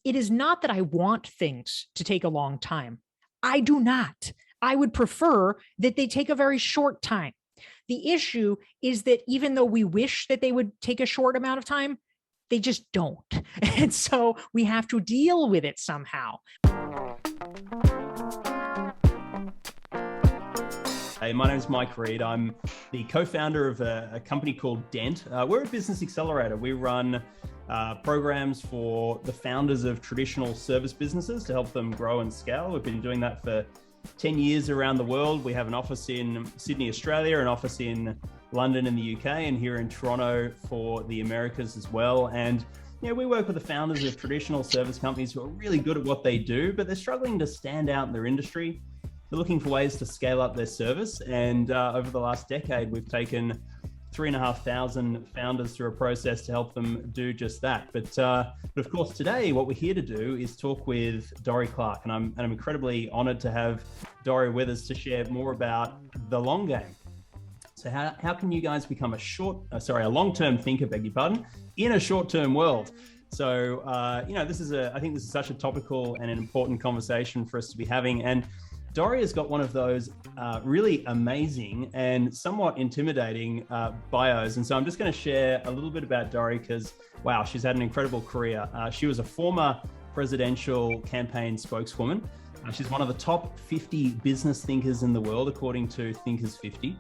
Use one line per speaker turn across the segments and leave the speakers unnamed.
it is not that I want things to take a long time. I do not. I would prefer that they take a very short time. The issue is that even though we wish that they would take a short amount of time, they just don't. And so we have to deal with it somehow.
Hey, my name is Mike Reed. I'm the co-founder of a company called Dent. We're a business accelerator. We run programs for the founders of traditional service businesses to help them grow and scale. We've been doing that for 10 years around the world. We have an office in Sydney, Australia, an office in London in the UK, and here in Toronto for the Americas as well. And we work with the founders of traditional service companies who are really good at what they do, but they're struggling to stand out in their industry. They're looking for ways to scale up their service. And over the last decade, we've taken 3,500 founders through a process to help them do just that. But of course, today, what we're here to do is talk with Dorie Clark. And I'm incredibly honored to have Dorie with us to share more about the long game. So how can you guys become a long-term thinker, beg your pardon, in a short-term world? So, I think this is such a topical and an important conversation for us to be having. And Dorie has got one of those really amazing and somewhat intimidating bios. And so I'm just going to share a little bit about Dorie because, wow, she's had an incredible career. She was a former presidential campaign spokeswoman. She's one of the top 50 business thinkers in the world, according to Thinkers 50.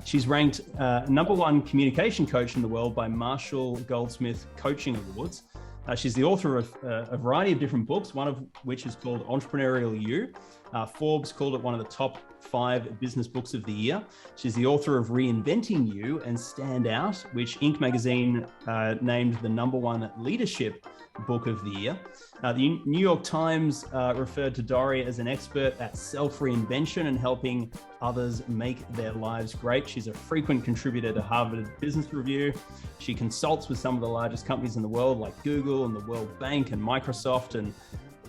She's ranked #1 communication coach in the world by Marshall Goldsmith Coaching Awards. She's the author of a variety of different books, one of which is called Entrepreneurial You. Forbes called it one of the top 5 business books of the year. She's the author of Reinventing You and Stand Out, which Inc. magazine named the #1 leadership book of the year. The New York Times referred to Dorie as an expert at self-reinvention and helping others make their lives great. She's a frequent contributor to Harvard Business Review. She consults with some of the largest companies in the world like Google and the World Bank and Microsoft and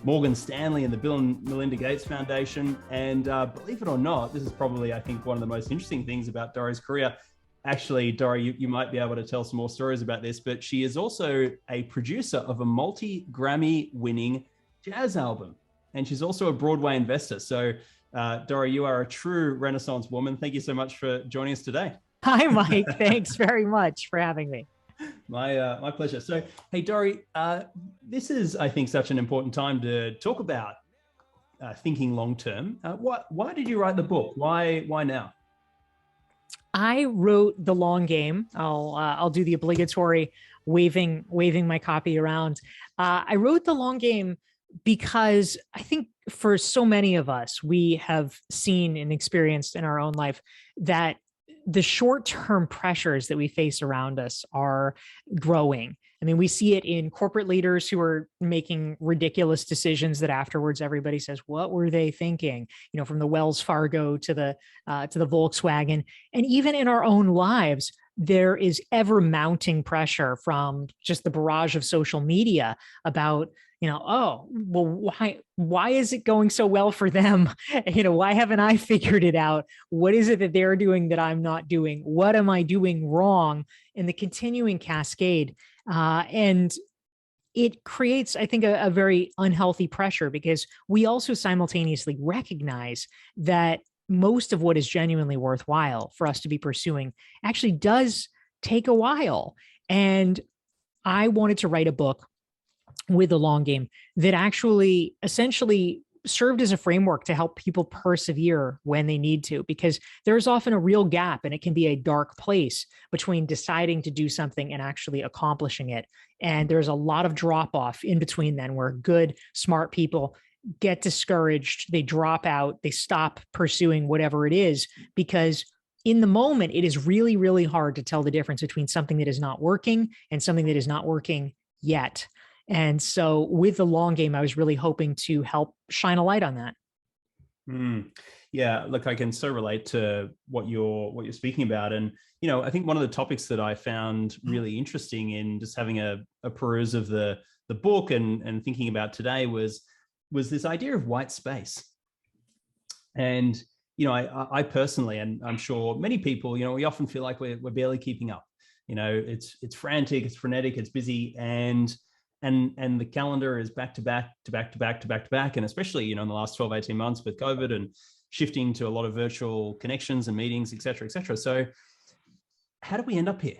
Morgan Stanley and the Bill and Melinda Gates Foundation. And believe it or not, this is probably, I think, one of the most interesting things about Dorie's career. Actually, Dorie, you might be able to tell some more stories about this, but she is also a producer of a multi-Grammy winning jazz album. And she's also a Broadway investor. So Dorie, you are a true Renaissance woman. Thank you so much for joining us today.
Hi, Mike. Thanks very much for having me.
My pleasure. So, hey, Dorie, this is, I think, such an important time to talk about thinking long-term. Why did you write the book? Why now?
I wrote The Long Game. I'll do the obligatory waving my copy around. I wrote The Long Game because I think for so many of us, we have seen and experienced in our own life that the short-term pressures that we face around us are growing. I mean, we see it in corporate leaders who are making ridiculous decisions that afterwards everybody says, what were they thinking? From the Wells Fargo to the Volkswagen. And even in our own lives, there is ever mounting pressure from just the barrage of social media about, why is it going so well for them? Why haven't I figured it out? What is it that they're doing that I'm not doing? What am I doing wrong? And the continuing cascade. And it creates, I think, a very unhealthy pressure because we also simultaneously recognize that most of what is genuinely worthwhile for us to be pursuing actually does take a while. And I wanted to write a book with The Long Game that actually essentially served as a framework to help people persevere when they need to, because there's often a real gap and it can be a dark place between deciding to do something and actually accomplishing it. And there's a lot of drop off in between then where good, smart people get discouraged, they drop out, they stop pursuing whatever it is, because in the moment, it is really, really hard to tell the difference between something that is not working and something that is not working yet. And so with The Long Game, I was really hoping to help shine a light on that.
Yeah, look, I can so relate to what you're speaking about. And, I think one of the topics that I found really interesting in just having a peruse of the book and thinking about today was this idea of white space. And, I personally, and I'm sure many people, we often feel like we're barely keeping up. It's frantic, it's frenetic, it's busy. And and the calendar is back to back to back to back to back to back. And especially, you know, in the last 12, 18 months with COVID and shifting to a lot of virtual connections and meetings, et cetera, et cetera. So how do we end up here?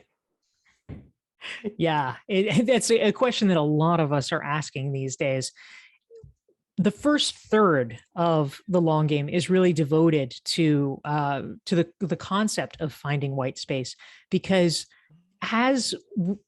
Yeah, that's a question that a lot of us are asking these days. The first third of the long game is really devoted to the concept of finding white space, because as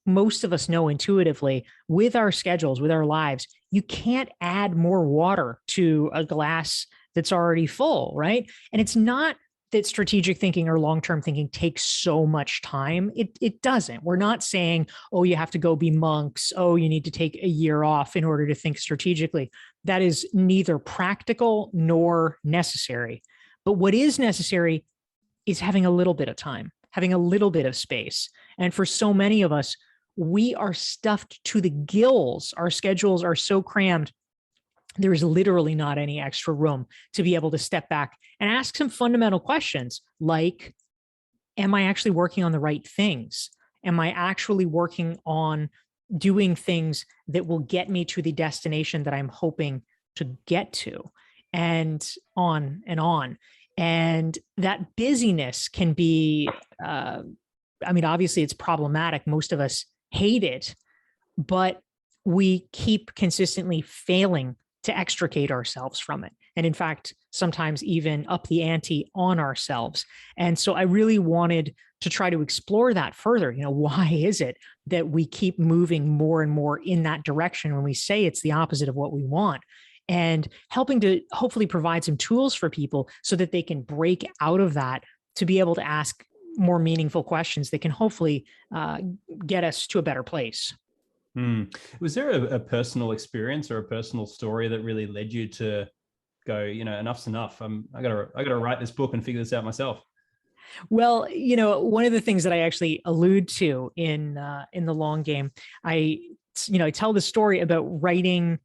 most of us know intuitively, with our schedules, with our lives, you can't add more water to a glass that's already full, right? And it's not that strategic thinking or long-term thinking takes so much time. It doesn't. We're not saying, oh, you have to go be monks. Oh, you need to take a year off in order to think strategically. That is neither practical nor necessary. But what is necessary is having a little bit of time, having a little bit of space. And for so many of us, we are stuffed to the gills. Our schedules are so crammed. There is literally not any extra room to be able to step back and ask some fundamental questions like, am I actually working on the right things? Am I actually working on doing things that will get me to the destination that I'm hoping to get to? And on and on. And that busyness can be, obviously it's problematic. Most of us hate it, but we keep consistently failing to extricate ourselves from it. And in fact, sometimes even up the ante on ourselves. And so I really wanted to try to explore that further. You know, why is it that we keep moving more and more in that direction when we say it's the opposite of what we want? And helping to hopefully provide some tools for people so that they can break out of that to be able to ask more meaningful questions that can hopefully get us to a better place.
Was there a personal experience or a personal story that really led you to go, you know, enough's enough? I gotta write this book and figure this out myself.
Well, you know, one of the things that I actually allude to in the long game, I tell the story about writing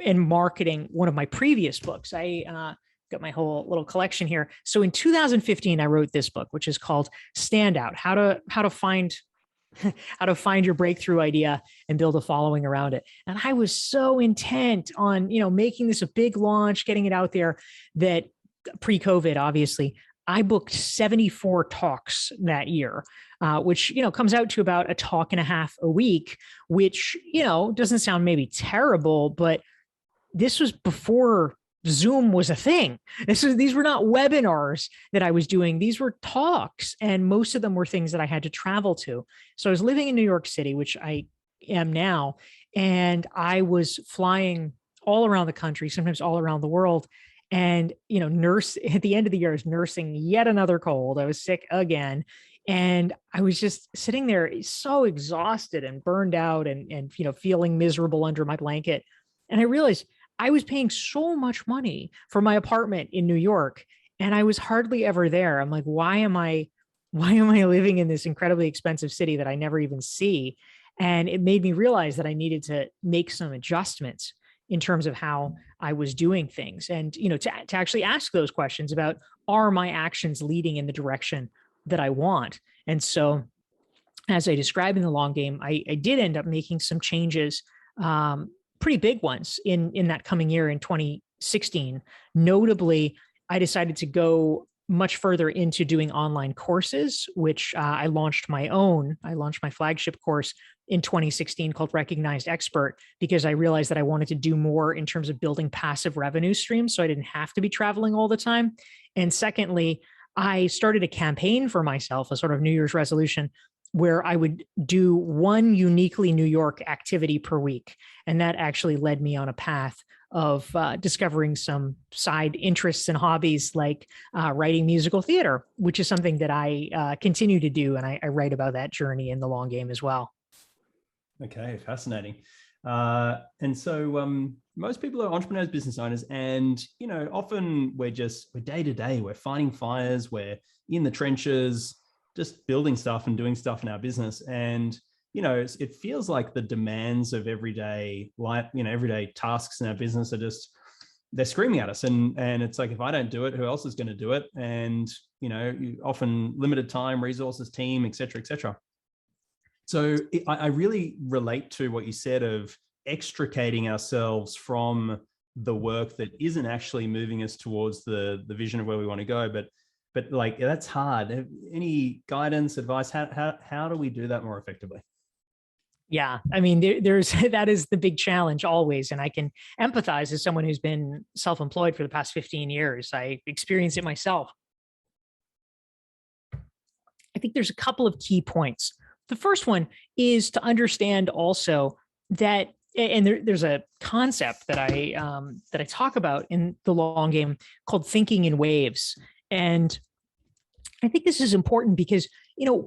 and marketing one of my previous books. I got my whole little collection here. So in 2015, I wrote this book, which is called Standout: How to Find your breakthrough idea and build a following around it. And I was so intent on, making this a big launch, getting it out there, that pre-COVID, obviously, I booked 74 talks that year, which, comes out to about a talk and a half a week, which, doesn't sound maybe terrible, but this was before Zoom was a thing. These were not webinars that I was doing. These were talks, and most of them were things that I had to travel to. So I was living in New York City, which I am now, and I was flying all around the country, sometimes all around the world. And, nurse at the end of the year, I was nursing yet another cold. I was sick again. And I was just sitting there so exhausted and burned out and feeling miserable under my blanket. And I realized I was paying so much money for my apartment in New York, and I was hardly ever there. I'm like, why am I living in this incredibly expensive city that I never even see? And it made me realize that I needed to make some adjustments in terms of how I was doing things. And, to actually ask those questions about, are my actions leading in the direction that I want? And so, as I described in the long game, I did end up making some changes, pretty big ones in that coming year in 2016. Notably, I decided to go much further into doing online courses, which I launched my flagship course in 2016 called Recognized Expert, because I realized that I wanted to do more in terms of building passive revenue streams so I didn't have to be traveling all the time. And secondly, I started a campaign for myself, a sort of New Year's resolution, where I would do one uniquely New York activity per week. And that actually led me on a path of discovering some side interests and hobbies like writing musical theater, which is something that I continue to do. And I write about that journey in the long game as well.
Okay, fascinating. And so most people are entrepreneurs, business owners, and, often we're day to day, we're fighting fires, we're in the trenches, just building stuff and doing stuff in our business. And, it feels like the demands of everyday life, everyday tasks in our business they're screaming at us. And it's like, if I don't do it, who else is going to do it? And, often limited time, resources, team, et cetera, et cetera. So I really relate to what you said of extricating ourselves from the work that isn't actually moving us towards the vision of where we want to go. But like, that's hard. Any guidance, advice? How do we do that more effectively?
Yeah, I mean, there's that is the big challenge always. And I can empathize as someone who's been self-employed for the past 15 years. I experienced it myself. I think there's a couple of key points. The first one is to understand also that, and there's a concept that I talk about in the long game called thinking in waves. And I think this is important because,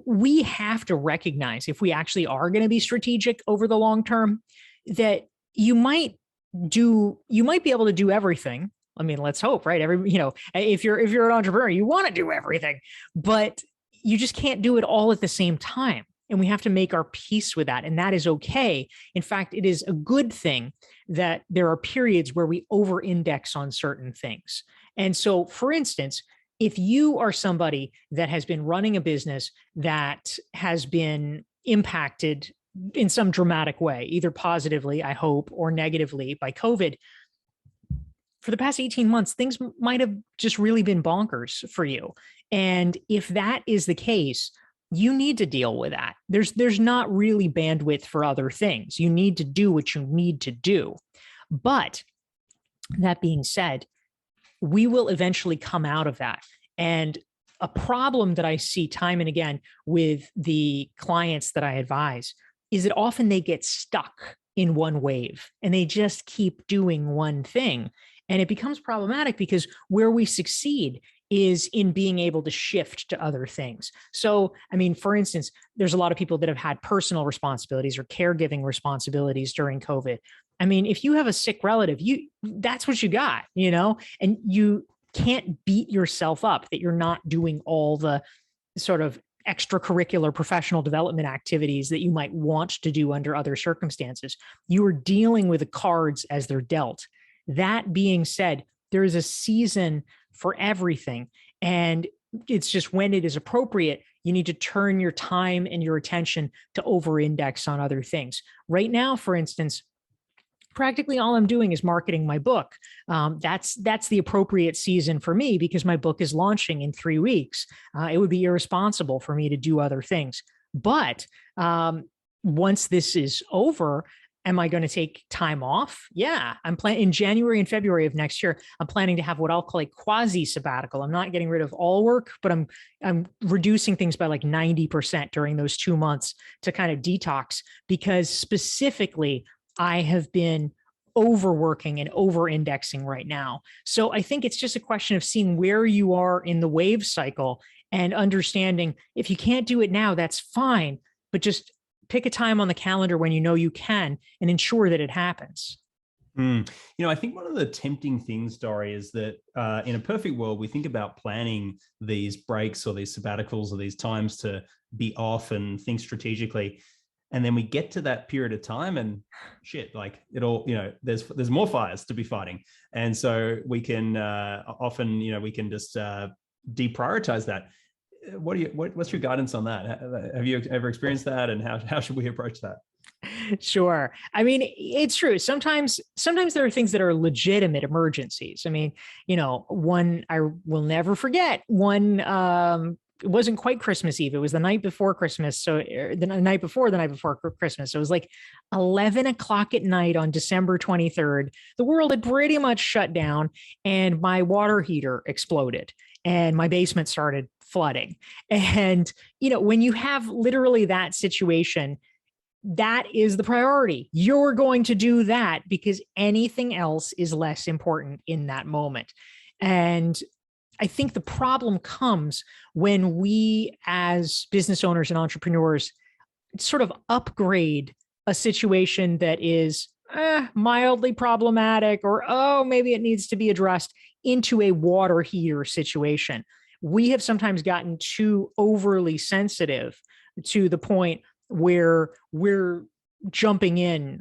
we have to recognize, if we actually are going to be strategic over the long term, that you might be able to do everything. I mean, let's hope, right? If you're an entrepreneur, you want to do everything, but you just can't do it all at the same time. And we have to make our peace with that. And that is okay. In fact, it is a good thing that there are periods where we over-index on certain things. And so, for instance, if you are somebody that has been running a business that has been impacted in some dramatic way, either positively, I hope, or negatively by COVID, for the past 18 months, things might have just really been bonkers for you. And if that is the case, you need to deal with that. There's not really bandwidth for other things. You need to do what you need to do. But that being said, we will eventually come out of that. And a problem that I see time and again with the clients that I advise is that often they get stuck in one wave and they just keep doing one thing. And it becomes problematic because where we succeed is in being able to shift to other things. So, I mean, for instance, there's a lot of people that have had personal responsibilities or caregiving responsibilities during COVID. I mean, if you have a sick relative, that's what you got, and you can't beat yourself up that you're not doing all the sort of extracurricular professional development activities that you might want to do under other circumstances. You are dealing with the cards as they're dealt. That being said, there is a season for everything. And it's just when it is appropriate, you need to turn your time and your attention to over-index on other things. Right now, for instance, practically all I'm doing is marketing my book. That's the appropriate season for me because my book is launching in 3 weeks. It would be irresponsible for me to do other things. But once this is over, am I going to take time off? Yeah, I'm planning in January and February of next year. I'm planning to have what I'll call a quasi sabbatical. I'm not getting rid of all work, but I'm reducing things by like 90% during those 2 months to kind of detox, because specifically I have been overworking and over-indexing right now. So I think it's just a question of seeing where you are in the wave cycle and understanding if you can't do it now, that's fine, but just pick a time on the calendar when you know you can and ensure that it happens.
I think one of the tempting things, Dorie, is that in a perfect world, we think about planning these breaks or these sabbaticals or these times to be off and think strategically. And then we get to that period of time and shit, like it all, there's more fires to be fighting. And so we can often, we can just deprioritize that. What's your guidance on that? Have you ever experienced that, and how should we approach that?
Sure. I mean, it's true. Sometimes there are things that are legitimate emergencies. I mean, one I will never forget. It wasn't quite Christmas Eve. It was the night before Christmas. So the night before Christmas. So it was like 11 o'clock at night on December 23rd. The world had pretty much shut down and my water heater exploded and my basement started flooding. And, when you have literally that situation, that is the priority. You're going to do that because anything else is less important in that moment. And I think the problem comes when we, as business owners and entrepreneurs, sort of upgrade a situation that is mildly problematic or, maybe it needs to be addressed into a water heater situation. We have sometimes gotten too overly sensitive to the point where we're jumping in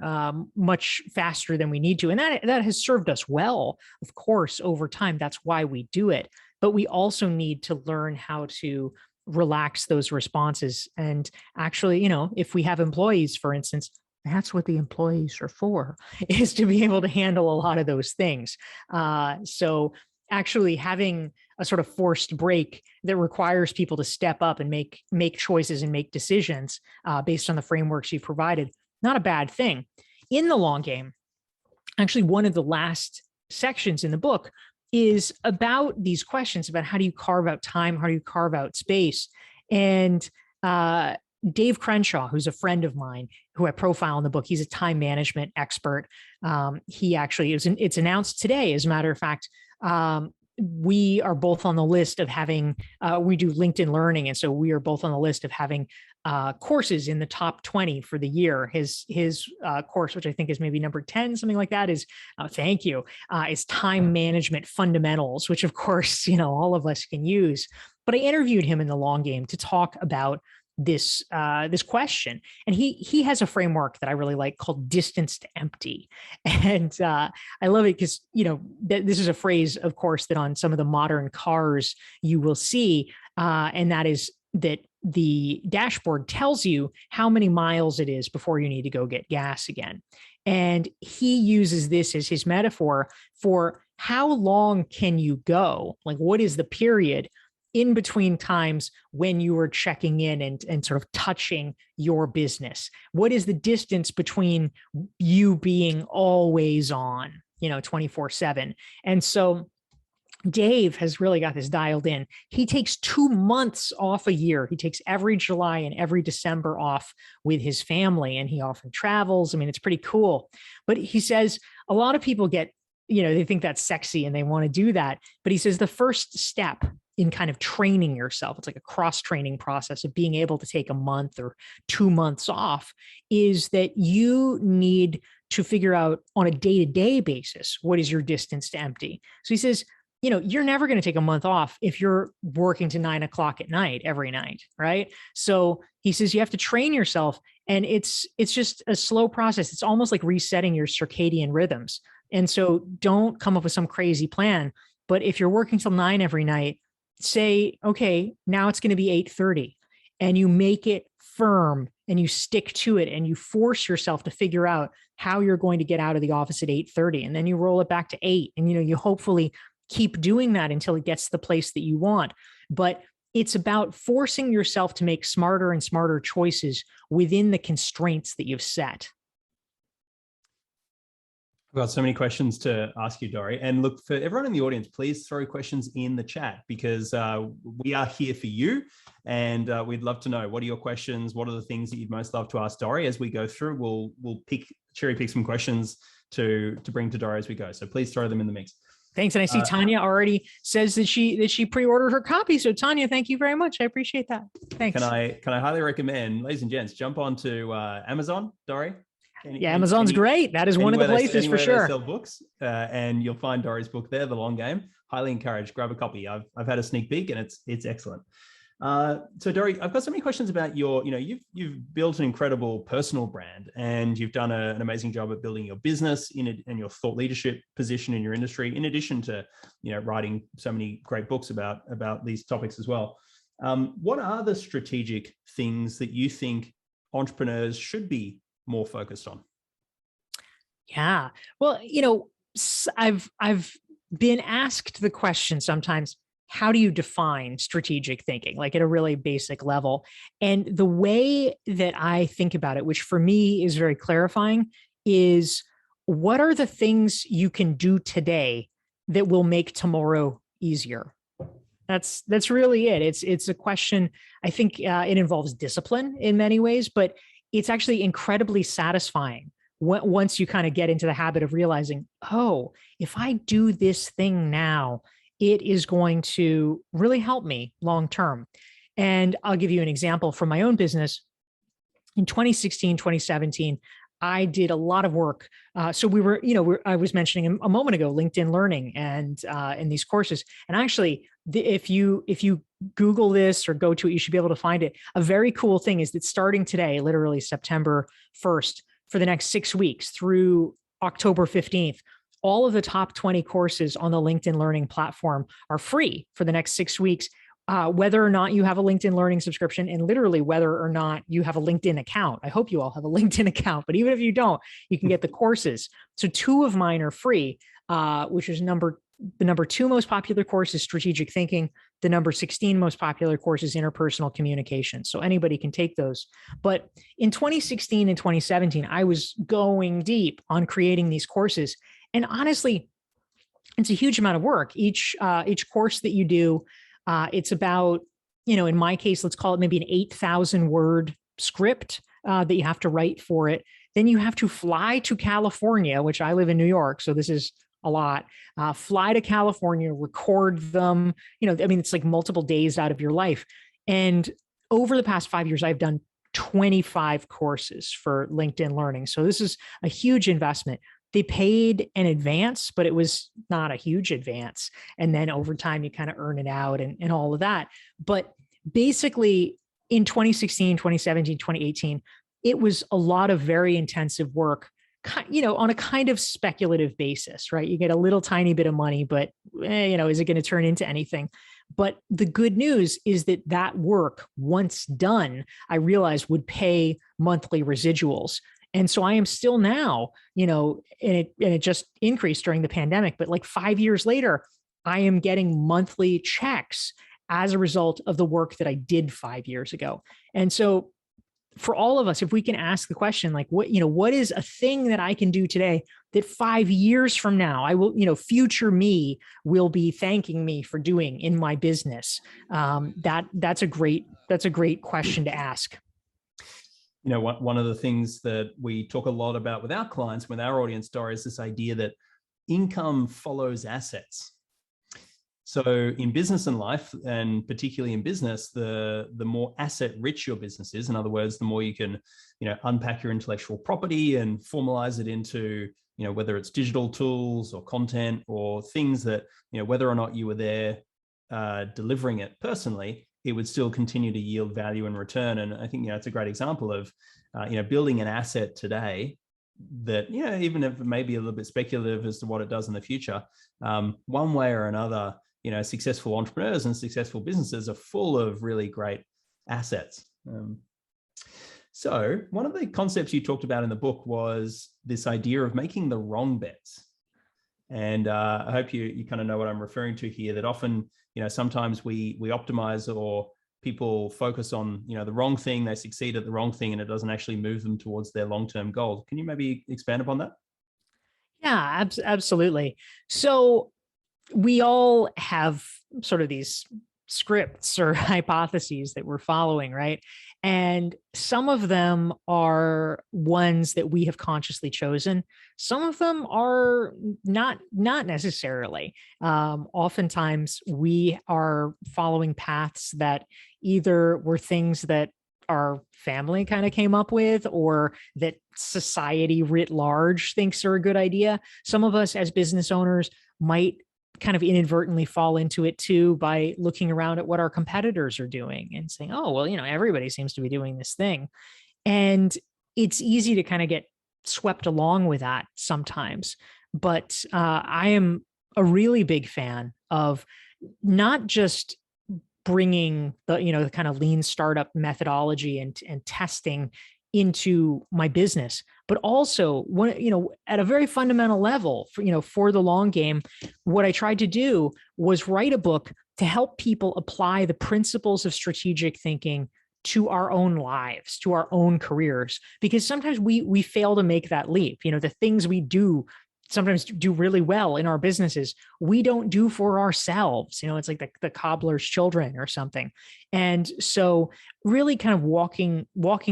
much faster than we need to. And that has served us well, of course, over time. That's why we do it. But we also need to learn how to relax those responses. And actually, if we have employees, for instance, That's what the employees are for, is to be able to handle a lot of those things. So actually having a sort of forced break that requires people to step up and make choices and make decisions based on the frameworks you've provided, not a bad thing. In the long game, actually, one of the last sections in the book is about these questions about how do you carve out time, how do you carve out space. And Dave Crenshaw, who's a friend of mine who I profile in the book, he's a time management expert. He actually it's announced today, as a matter of fact. We are both on the list of having, we do LinkedIn Learning. And so we are both on the list of having courses in the top 20 for the year. His course, which I think is maybe number 10, something like that, is, thank you, is Time Management Fundamentals, which of course, all of us can use. But I interviewed him in the long game to talk about this question, and he has a framework that I really like called distance to empty, and I love it because this is a phrase, of course, that on some of the modern cars you will see, and that is that the dashboard tells you how many miles it is before you need to go get gas again, and he uses this as his metaphor for how long can you go, like what is the period in between times when you are checking in and sort of touching your business? What is the distance between you being always on, 24/7? And so Dave has really got this dialed in. He takes 2 months off a year. He takes every July and every December off with his family, and he often travels. I mean, it's pretty cool. But he says a lot of people get, they think that's sexy and they want to do that. But he says the first step in kind of training yourself, it's like a cross-training process of being able to take a month or 2 months off, is that you need to figure out on a day-to-day basis, what is your distance to empty? So he says, you're never going to take a month off if you're working to 9 o'clock at night every night, right? So he says you have to train yourself, and it's just a slow process. It's almost like resetting your circadian rhythms. And so don't come up with some crazy plan. But if you're working till 9 every night, say, okay, now it's going to be 8:30, and you make it firm and you stick to it and you force yourself to figure out how you're going to get out of the office at 8:30, and then you roll it back to 8, and you hopefully keep doing that until it gets to the place that you want. But it's about forcing yourself to make smarter and smarter choices within the constraints that you've set.
I've got so many questions to ask you, Dorie. And look, for everyone in the audience, please throw questions in the chat, because we are here for you. And we'd love to know, what are your questions? What are the things that you'd most love to ask Dorie? As we go through, we'll cherry pick some questions to bring to Dorie as we go. So please throw them in the mix.
Thanks. And I see Tanya already says that she pre-ordered her copy. So Tanya, thank you very much. I appreciate that. Thanks.
Can I highly recommend, ladies and gents, jump onto Amazon, Dorie?
Amazon's great. That is one of the places for sure.
They sell books, and you'll find Dorie's book there, The Long Game. Highly encouraged. Grab a copy. I've had a sneak peek, and it's excellent. So Dorie, I've got so many questions about you've built an incredible personal brand, and you've done an amazing job at building your business and your thought leadership position in your industry, in addition to writing so many great books about these topics as well. What are the strategic things that you think entrepreneurs should be more focused on?
Yeah. Well, I've been asked the question sometimes, how do you define strategic thinking, like at a really basic level? And the way that I think about it, which for me is very clarifying, is what are the things you can do today that will make tomorrow easier? That's really it. It's a question. I think it involves discipline in many ways, but it's actually incredibly satisfying once you kind of get into the habit of realizing, oh, if I do this thing now, it is going to really help me long term. And I'll give you an example from my own business. In 2016, 2017, I did a lot of work. So we were, I was mentioning a moment ago, LinkedIn Learning and these courses. And actually, if you Google this or go to it, you should be able to find it. A very cool thing is that starting today, literally September 1st, for the next 6 weeks through October 15th, all of the top 20 courses on the LinkedIn Learning platform are free for the next 6 weeks. whether or not you have a LinkedIn Learning subscription, and literally whether or not you have a LinkedIn account. I hope you all have a LinkedIn account, but even if you don't, you can get the courses. So 2 of mine are free, which is the number 2 most popular course is strategic thinking. The number 16 most popular course is interpersonal communication. So anybody can take those. But in 2016 and 2017, I was going deep on creating these courses. And honestly, it's a huge amount of work. Each course that you do, it's about, in my case, let's call it maybe an 8,000 word script that you have to write for it. Then you have to fly to California, which I live in New York. So this is a lot. Fly to California, record them. It's like multiple days out of your life. And over the past 5 years, I've done 25 courses for LinkedIn Learning. So this is a huge investment. They paid in advance, but it was not a huge advance. And then over time, you kind of earn it out and all of that. But basically in 2016, 2017, 2018, it was a lot of very intensive work, on a kind of speculative basis, right? You get a little tiny bit of money, but is it going to turn into anything? But the good news is that work, once done, I realized would pay monthly residuals. And so I am still now, and it just increased during the pandemic, but like 5 years later, I am getting monthly checks as a result of the work that I did 5 years ago. And so for all of us, if we can ask the question, like, what is a thing that I can do today that 5 years from now, I will, future me will be thanking me for doing in my business? That's a great question to ask.
One of the things that we talk a lot about with our clients, with our audience, Dorie, is this idea that income follows assets. So in business and life, and particularly in business, the more asset rich your business is, in other words, the more you can, unpack your intellectual property and formalize it into, whether it's digital tools or content or things that, whether or not you were there delivering it personally, it would still continue to yield value and return. And I think, it's a great example of, building an asset today that, even if it may be a little bit speculative as to what it does in the future, one way or another, successful entrepreneurs and successful businesses are full of really great assets. So one of the concepts you talked about in the book was this idea of making the wrong bets. And I hope you kind of know what I'm referring to here, that often, sometimes we optimize, or people focus on, the wrong thing, they succeed at the wrong thing, and it doesn't actually move them towards their long-term goals. Can you maybe expand upon that?
Yeah, absolutely. So we all have sort of these scripts or hypotheses that we're following, right? And some of them are ones that we have consciously chosen. Some of them are not necessarily. Oftentimes we are following paths that either were things that our family kind of came up with, or that society writ large thinks are a good idea. Some of us as business owners might kind of inadvertently fall into it too, by looking around at what our competitors are doing and saying, oh, well, everybody seems to be doing this thing. And it's easy to kind of get swept along with that sometimes. But I am a really big fan of not just bringing the kind of lean startup methodology and testing into my business, but also at a very fundamental level for the long game. What I tried to do was write a book to help people apply the principles of strategic thinking to our own lives, to our own careers, because sometimes we fail to make that leap. The things we do sometimes do really well in our businesses, we don't do for ourselves. It's like the cobbler's children or something. And so really kind of walking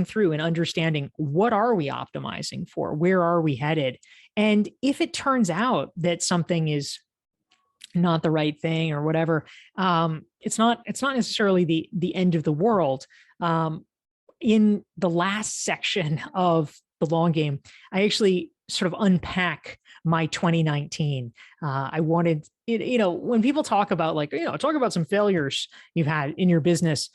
through and understanding, what are we optimizing for? Where are we headed? And if it turns out that something is not the right thing or whatever, it's not necessarily the end of the world. In the last section of the long game, I actually sort of unpack my 2019. I wanted, when people talk about talk about some failures you've had in your business,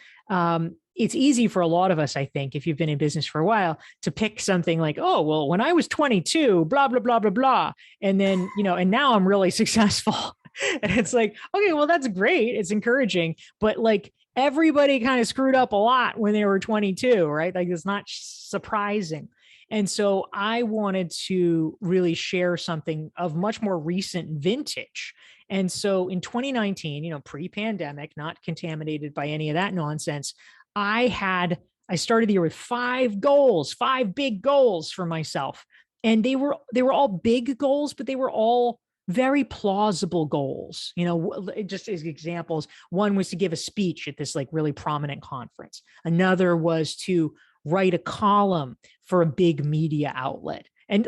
it's easy for a lot of us, I think, if you've been in business for a while, to pick something like, oh, well, when I was 22, blah, blah, blah, blah, blah. And then, and now I'm really successful. And it's like, okay, well, that's great. It's encouraging, but like everybody kind of screwed up a lot when they were 22, right? Like it's not surprising. And so I wanted to really share something of much more recent vintage. And so in 2019, pre-pandemic, not contaminated by any of that nonsense, I started the year with 5 goals, 5 big goals for myself. And they were all big goals, but they were all very plausible goals. Just as examples, one was to give a speech at this like really prominent conference. Another was to write a column for a big media outlet. And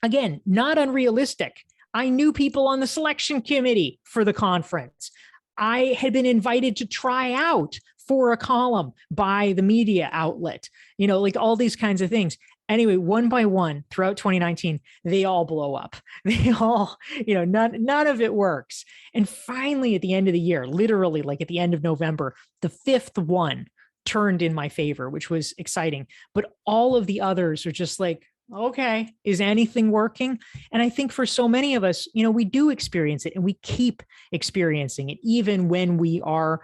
again, not unrealistic. I knew people on the selection committee for the conference. I had been invited to try out for a column by the media outlet, like all these kinds of things. Anyway, one by one throughout 2019, they all blow up. They all, none of it works. And finally, at the end of the year, literally like at the end of November, the 5th one turned in my favor, which was exciting. But all of the others are just like, okay, is anything working? And I think for so many of us, we do experience it and we keep experiencing it, even when we are,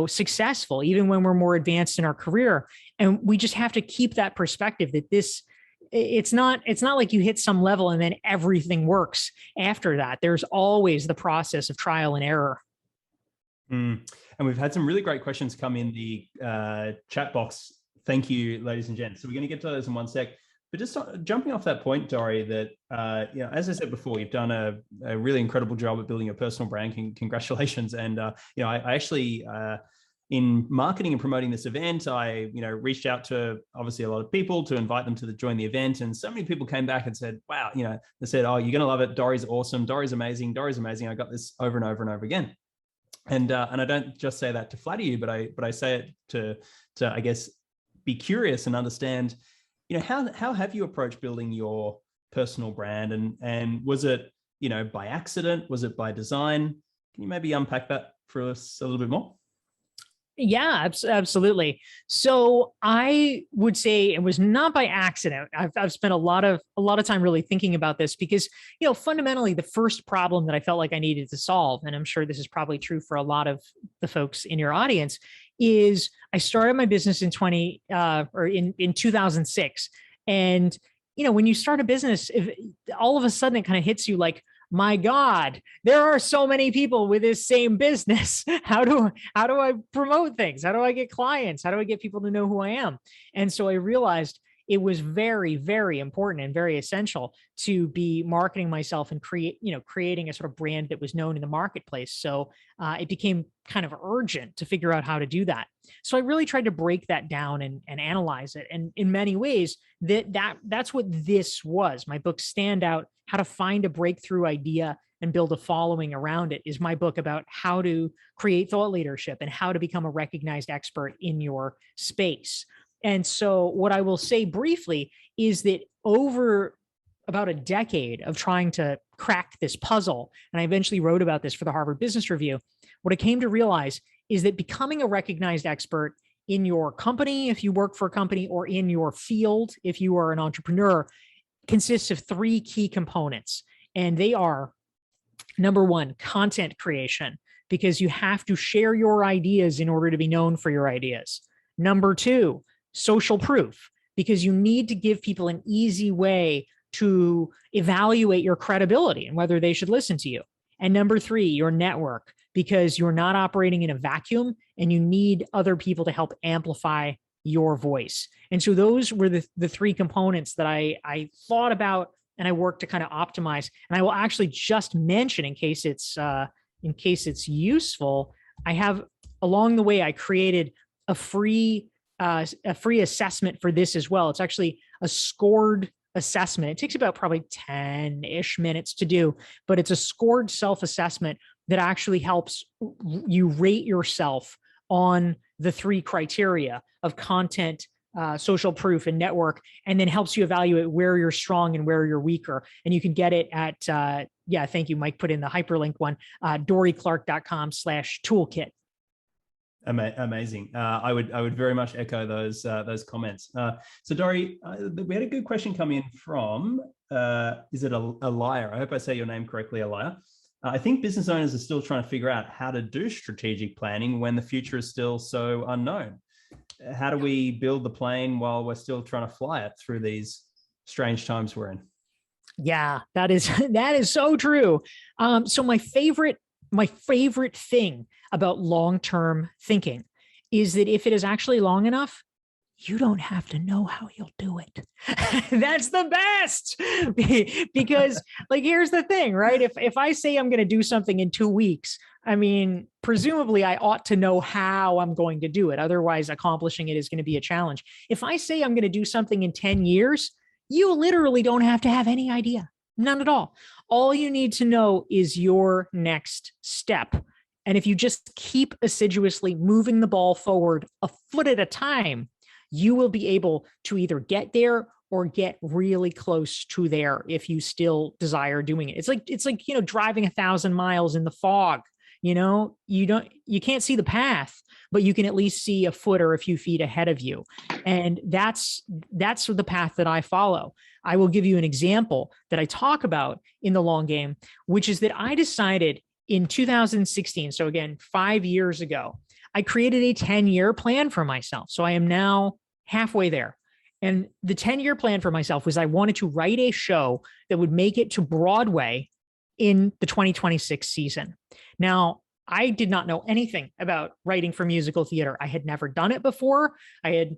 successful, even when we're more advanced in our career. And we just have to keep that perspective that it's not like you hit some level and then everything works after that. There's always the process of trial and error.
And we've had some really great questions come in the chat box. Thank you, ladies and gents. So we're going to get to those in one sec. But just jumping off that point, Dorie, that, as I said before, you've done a really incredible job at building your personal brand. Congratulations. And, I actually, in marketing and promoting this event, I, reached out to obviously a lot of people to invite them to join the event. And so many people came back and said, wow, they said, oh, you're going to love it. Dorie's awesome. Dorie's amazing. Dorie's amazing. I got this over and over and over again. And I don't just say that to flatter you, but I say it to, I guess, be curious and understand, how have you approached building your personal brand? And was it, by accident? Was it by design? Can you maybe unpack that for us a little bit more?
Yeah, absolutely. So I would say it was not by accident. I've spent a lot of time really thinking about this because, fundamentally the first problem that I felt like I needed to solve, and I'm sure this is probably true for a lot of the folks in your audience, is I started my business in 2006. And, when you start a business, all of a sudden it kind of hits you like, my God, there are so many people with this same business. How do I promote things? How do I get clients? How do I get people to know who I am? And so I realized it was very, very important and very essential to be marketing myself and creating a sort of brand that was known in the marketplace. So it became kind of urgent to figure out how to do that. So I really tried to break that down and analyze it. And in many ways, that's what this was. My book, Stand Out: How to Find a Breakthrough Idea and Build a Following Around It, is my book about how to create thought leadership and how to become a recognized expert in your space. And so what I will say briefly is that over about a decade of trying to crack this puzzle, and I eventually wrote about this for the Harvard Business Review, what I came to realize is that becoming a recognized expert in your company, if you work for a company, or in your field, if you are an entrepreneur, consists of 3 key components. And they are, number 1, content creation, because you have to share your ideas in order to be known for your ideas. Number 2, social proof, because you need to give people an easy way to evaluate your credibility and whether they should listen to you. And number 3, your network, because you're not operating in a vacuum and you need other people to help amplify your voice. And so those were the 3 components that I thought about and I worked to kind of optimize. And I will actually just mention, in case it's useful, I have, along the way, I created a free assessment for this as well. It's actually a scored assessment. It takes about probably 10-ish minutes to do, but it's a scored self-assessment that actually helps you rate yourself on the 3 criteria of content, social proof, and network, and then helps you evaluate where you're strong and where you're weaker. And you can get it at, thank you, Mike put in the hyperlink one, DorieClark.com/toolkit.
Amazing. I would very much echo those comments. So Dorie, we had a good question come in from, is it Elia? I hope I say your name correctly, Elia. I think business owners are still trying to figure out how to do strategic planning when the future is still so unknown. How do we build the plane while we're still trying to fly it through these strange times we're in?
Yeah, that is that is so true. So my favorite thing about long-term thinking is that if it is actually long enough, you don't have to know how you'll do it. That's the best. Because like, here's the thing, right? If I say I'm going to do something in 2 weeks, I mean, presumably I ought to know how I'm going to do it. Otherwise, accomplishing it is going to be a challenge. If I say I'm going to do something in 10 years, you literally don't have to have any idea. None at all. All you need to know is your next step. And if you just keep assiduously moving the ball forward a foot at a time, you will be able to either get there or get really close to there if you still desire doing it. It's like, driving 1,000 miles in the fog. You can't see the path, but you can at least see a foot or a few feet ahead of you. And that's the path that I follow. I will give you an example that I talk about in the long game, which is that I decided in 2016, so again, 5 years ago, I created a 10-year plan for myself. So I am now halfway there. And the 10-year plan for myself was I wanted to write a show that would make it to Broadway in the 2026 season. Now, I did not know anything about writing for musical theater. I had never done it before. I had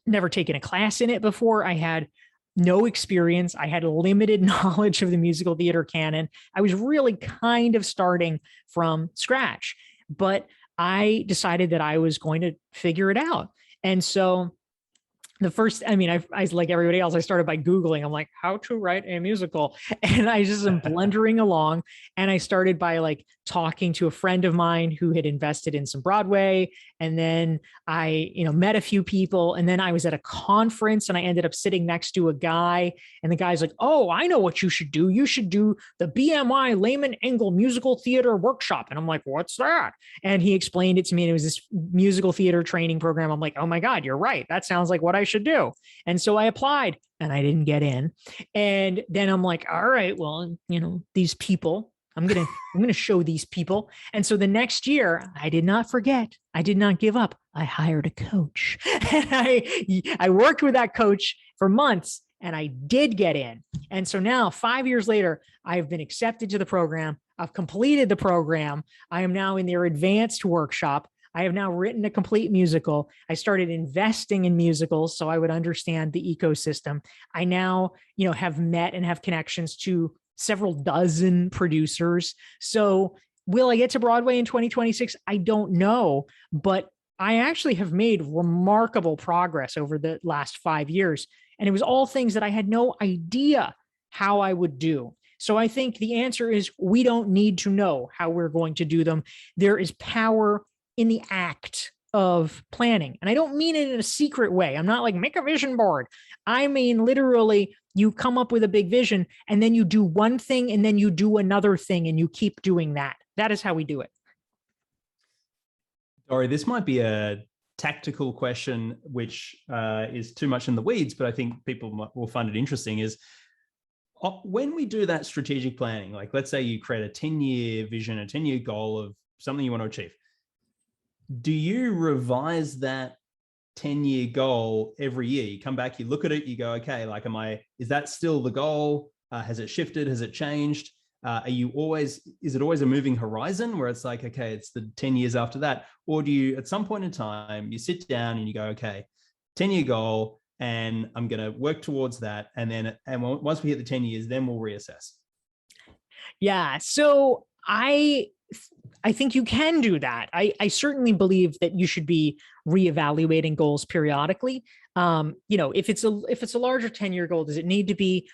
never taken a class in it before. I had no experience. I had limited knowledge of the musical theater canon. I was really kind of starting from scratch, but I decided that I was going to figure it out. And so I like everybody else, I started by Googling. I'm like, how to write a musical. And I just am blundering along. And I started by like talking to a friend of mine who had invested in some Broadway. And then I, met a few people. And then I was at a conference and I ended up sitting next to a guy. And the guy's like, oh, I know what you should do. You should do the BMI Lehman Engel Musical Theater Workshop. And I'm like, what's that? And he explained it to me. And it was this musical theater training program. I'm like, oh my God, you're right. That sounds like what I should do. And so I applied and I didn't get in. And then I'm like, all right, well, these people, I'm going to show these people. And so the next year I did not forget. I did not give up. I hired a coach and I worked with that coach for months and I did get in. And so now 5 years later, I've been accepted to the program. I've completed the program. I am now in their advanced workshop. I have now written a complete musical. I started investing in musicals so I would understand the ecosystem. I now, have met and have connections to several dozen producers. So will I get to Broadway in 2026? I don't know, but I actually have made remarkable progress over the last 5 years. And it was all things that I had no idea how I would do. So I think the answer is we don't need to know how we're going to do them. There is power in the act of planning. And I don't mean it in a secret way. I'm not like make a vision board. I mean, literally, you come up with a big vision and then you do one thing and then you do another thing and you keep doing that. That is how we do it.
Dorie, this might be a tactical question, which is too much in the weeds, but I think people will find it interesting is when we do that strategic planning, like let's say you create a 10-year vision, a 10-year goal of something you want to achieve. Do you revise that 10-year goal every year? You come back, you look at it, you go, okay, like, is that still the goal? Has it shifted? Has it changed? Is it always a moving horizon where it's like, okay, it's the 10 years after that? Or do you, at some point in time, you sit down and you go, okay, 10-year goal, and I'm going to work towards that. And once we hit the 10 years, then we'll reassess.
Yeah. So I think you can do that. I certainly believe that you should be reevaluating goals periodically. If it's a larger 10-year goal, does it need to be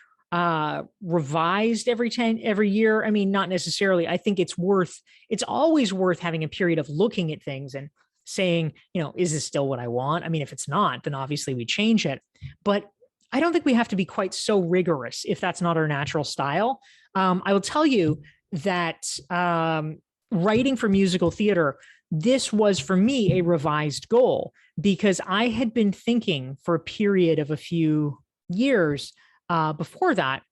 revised every year? I mean, not necessarily. I think it's always worth having a period of looking at things and saying, is this still what I want? I mean, if it's not, then obviously we change it. But I don't think we have to be quite so rigorous if that's not our natural style. I will tell you that writing for musical theater, this was for me a revised goal because I had been thinking for a period of a few years before that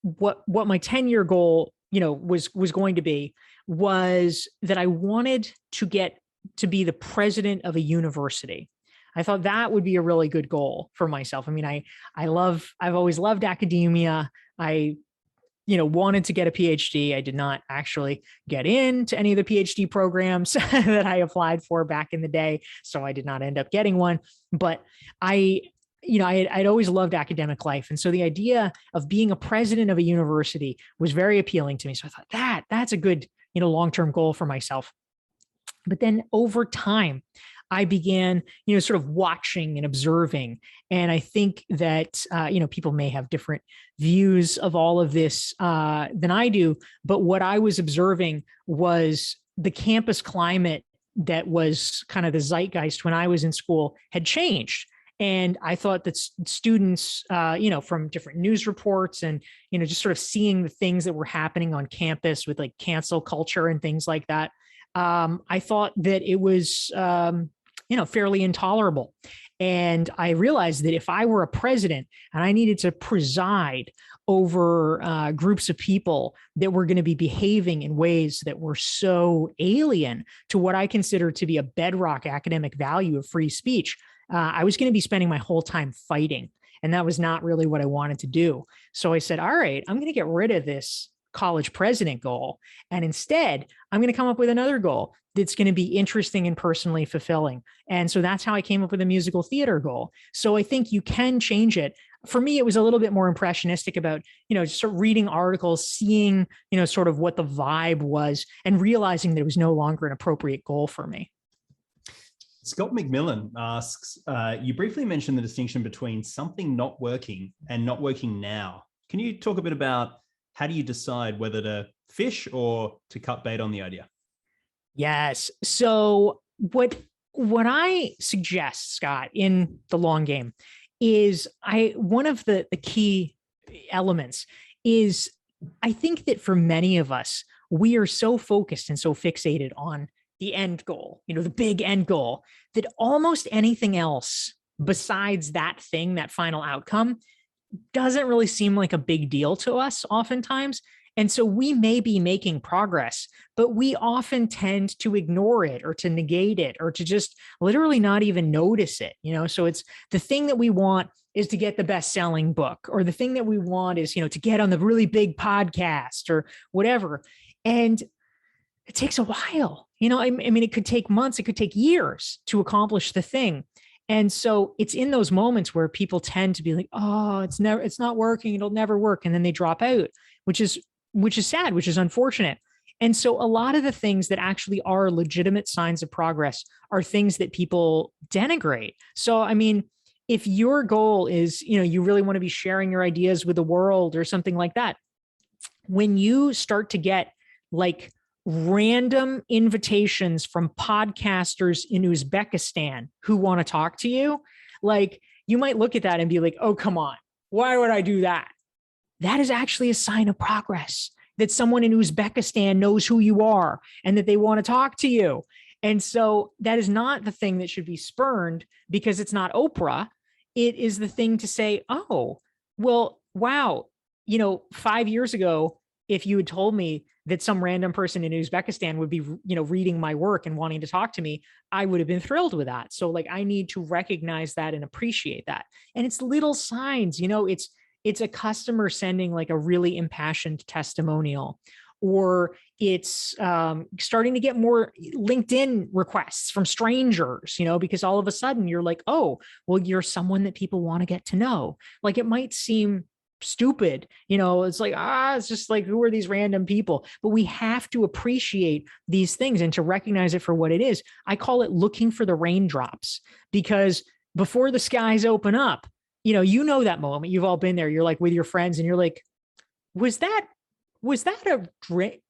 what my 10-year goal was going to be was that I wanted to get to be the president of a university. I thought that would be a really good goal for myself. I mean, I've always loved academia. I wanted to get a PhD. I did not actually get into any of the PhD programs that I applied for back in the day. So I did not end up getting one, but I'd always loved academic life. And so the idea of being a president of a university was very appealing to me. So I thought that's a good, long-term goal for myself. But then over time, I began, sort of watching and observing. And I think that, people may have different views of all of this than I do. But what I was observing was the campus climate that was kind of the zeitgeist when I was in school had changed. And I thought that students, from different news reports and, just sort of seeing the things that were happening on campus with like cancel culture and things like that, I thought that it was, fairly intolerable. And I realized that if I were a president and I needed to preside over groups of people that were going to be behaving in ways that were so alien to what I consider to be a bedrock academic value of free speech, I was going to be spending my whole time fighting. And that was not really what I wanted to do. So I said, all right, I'm going to get rid of this college president goal. And instead, I'm going to come up with another goal that's going to be interesting and personally fulfilling. And so that's how I came up with a musical theater goal. So I think you can change it. For me, it was a little bit more impressionistic about, just sort of reading articles, seeing, sort of what the vibe was and realizing that it was no longer an appropriate goal for me.
Scott McMillan asks, you briefly mentioned the distinction between something not working and not working now. Can you talk a bit about how do you decide whether to fish or to cut bait on the idea?
Yes. So what I suggest, Scott, in the long game is one of the key elements is I think that for many of us, we are so focused and so fixated on the end goal, the big end goal, that almost anything else besides that thing, that final outcome, doesn't really seem like a big deal to us oftentimes. And so we may be making progress, but we often tend to ignore it or to negate it or to just literally not even notice it. So it's the thing that we want is to get the best-selling book, or the thing that we want is, to get on the really big podcast or whatever. And it takes a while, I mean, it could take months, it could take years to accomplish the thing. And so it's in those moments where people tend to be like, oh, it's not working. It'll never work. And then they drop out, which is sad, which is unfortunate. And so a lot of the things that actually are legitimate signs of progress are things that people denigrate. So, I mean, if your goal is, you really want to be sharing your ideas with the world or something like that, when you start to get like random invitations from podcasters in Uzbekistan who want to talk to you, like you might look at that and be like, oh, come on, why would I do that? That is actually a sign of progress, that someone in Uzbekistan knows who you are and that they want to talk to you. And so that is not the thing that should be spurned because it's not Oprah. It is the thing to say, oh, well, wow, 5 years ago, if you had told me that some random person in Uzbekistan would be, reading my work and wanting to talk to me, I would have been thrilled with that. So like, I need to recognize that and appreciate that. And it's little signs, it's a customer sending like a really impassioned testimonial, or it's starting to get more LinkedIn requests from strangers, because all of a sudden you're like, oh, well, you're someone that people want to get to know. Like it might seem stupid, it's like, it's just like, who are these random people? But we have to appreciate these things and to recognize it for what it is. I call it looking for the raindrops, because before the skies open up, that moment, you've all been there. You're like with your friends and you're like, was that a drink?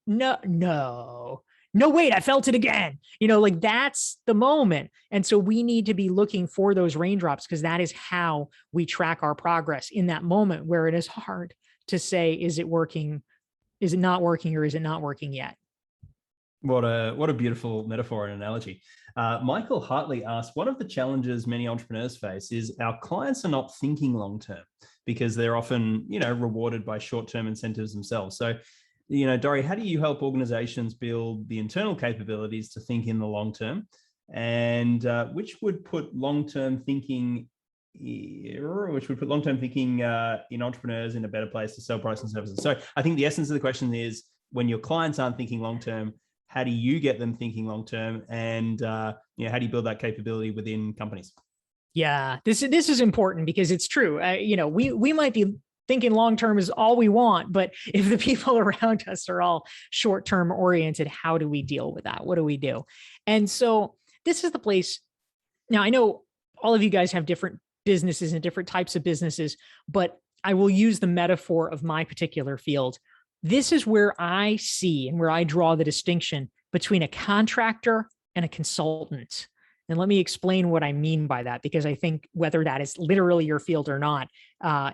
No, wait, I felt it again. Like that's the moment. And so we need to be looking for those raindrops, because that is how we track our progress in that moment where it is hard to say, is it working? Is it not working, or is it not working yet?
What a beautiful metaphor and analogy. Michael Hartley asked, one of the challenges many entrepreneurs face is our clients are not thinking long-term because they're often, rewarded by short-term incentives themselves. So Dorie, how do you help organizations build the internal capabilities to think in the long term, and which would put long-term thinking in entrepreneurs in a better place to sell products and services? So I think the essence of the question is, when your clients aren't thinking long-term, how do you get them thinking long-term, and how do you build that capability within companies?
Yeah, this is important because it's true. We might be thinking long-term is all we want, but if the people around us are all short-term oriented, how do we deal with that? What do we do? And so this is the place. Now, I know all of you guys have different businesses and different types of businesses, but I will use the metaphor of my particular field. This is where I see and where I draw the distinction between a contractor and a consultant. And let me explain what I mean by that, because I think whether that is literally your field or not,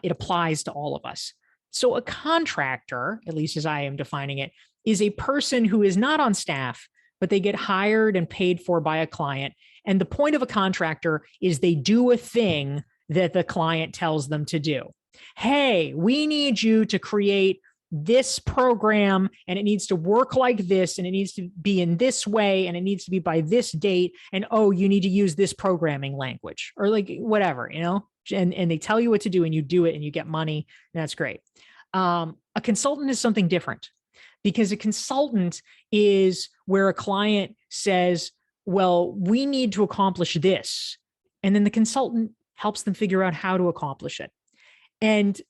it applies to all of us. So a contractor, at least as I am defining it, is a person who is not on staff, but they get hired and paid for by a client. And the point of a contractor is they do a thing that the client tells them to do. Hey, we need you to create this program, and it needs to work like this, and it needs to be in this way, and it needs to be by this date. And oh, you need to use this programming language, or like whatever, and they tell you what to do, and you do it, and you get money. And that's great. A consultant is something different, because a consultant is where a client says, well, we need to accomplish this. And then the consultant helps them figure out how to accomplish it. And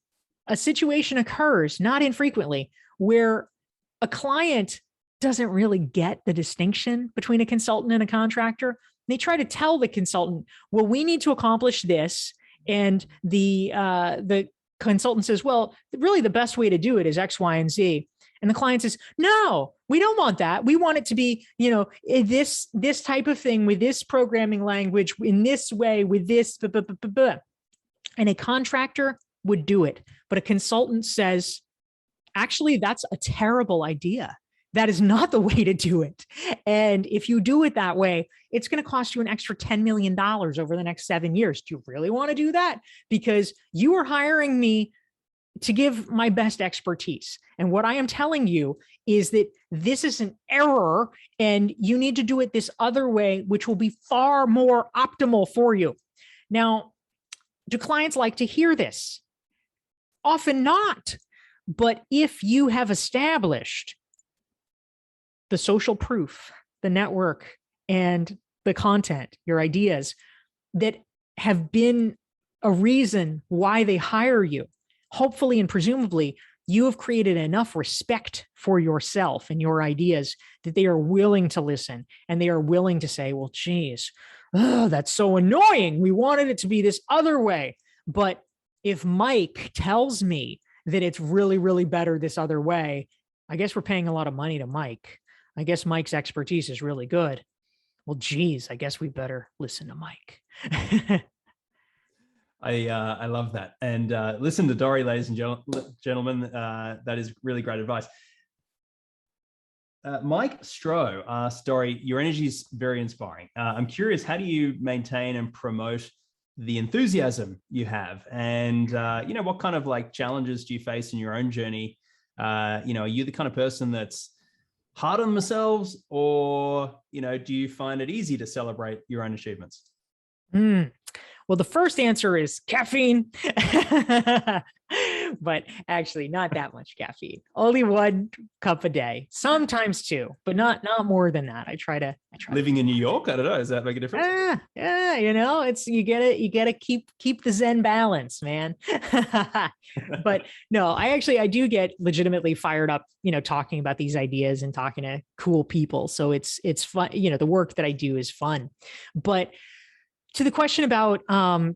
a situation occurs, not infrequently, where a client doesn't really get the distinction between a consultant and a contractor. They try to tell the consultant, well, we need to accomplish this. And the consultant says, well, really the best way to do it is X, Y, and Z. And the client says, no, we don't want that. We want it to be, this type of thing with this programming language in this way with this. And a contractor would do it. But a consultant says, actually, that's a terrible idea. That is not the way to do it. And if you do it that way, it's going to cost you an extra $10 million over the next 7 years. Do you really want to do that? Because you are hiring me to give my best expertise. And what I am telling you is that this is an error, and you need to do it this other way, which will be far more optimal for you. Now, do clients like to hear this? Often not. But if you have established the social proof, the network, and the content, your ideas that have been a reason why they hire you, hopefully and presumably, you have created enough respect for yourself and your ideas that they are willing to listen, and they are willing to say, well, geez, that's so annoying. We wanted it to be this other way. But if Mike tells me that it's really, really better this other way, I guess we're paying a lot of money to Mike. I guess Mike's expertise is really good. Well, geez, I guess we better listen to Mike.
I love that. And listen to Dorie, ladies and gentlemen. That is really great advice. Mike Stroh asked, Dorie, your energy is very inspiring. I'm curious, how do you maintain and promote the enthusiasm you have? And, what kind of challenges do you face in your own journey? Are you the kind of person that's hard on themselves, or, do you find it easy to celebrate your own achievements?
Well, the first answer is caffeine, but actually not that much caffeine. Only 1 cup a day, sometimes 2, but not more than that. I try to
living in New York. I don't know. Does that make a difference?
Yeah. It's, you gotta keep the Zen balance, man. But no, I do get legitimately fired up, talking about these ideas and talking to cool people. So it's fun. The work that I do is fun, but to the question about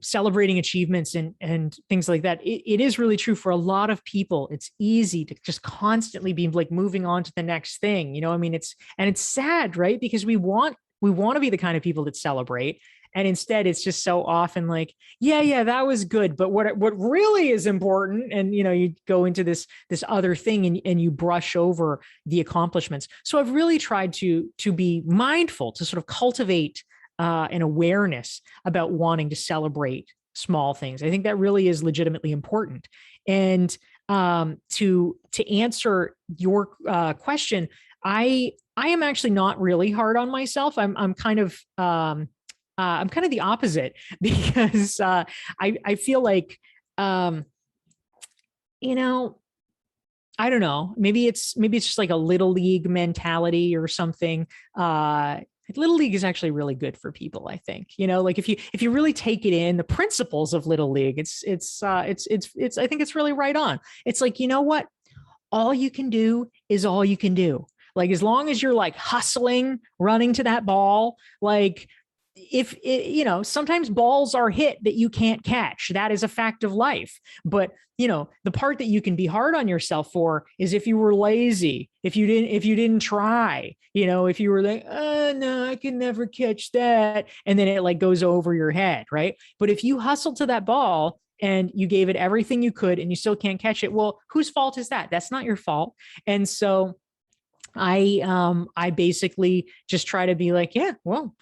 celebrating achievements and things like that, it is really true for a lot of people. It's easy to just constantly be moving on to the next thing. It's sad, right? Because we want to be the kind of people that celebrate. And instead it's just so often yeah, that was good. But what really is important, and, you go into this other thing and you brush over the accomplishments. So I've really tried to be mindful, to sort of cultivate an awareness about wanting to celebrate small things. I think that really is legitimately important. And to answer your question, I am actually not really hard on myself. I'm kind of the opposite because I feel like you know, I don't know. Maybe it's just like a little league mentality or something. Little league is actually really good for people, I think. Like if you really take it in, the principles of little league, I think it's really right on. It's like, you know what? All you can do is all you can do. Like, as long as you're like hustling, running to that ball, like, if it, sometimes balls are hit that you can't catch. That is a fact of life. But the part that you can be hard on yourself for is if you were lazy, if you didn't try, if you were like, oh no, I can never catch that, and then it like goes over your head, right? But if you hustle to that ball and you gave it everything you could and you still can't catch it, well, whose fault is that? That's not your fault. And so I basically just try to be like, yeah, well,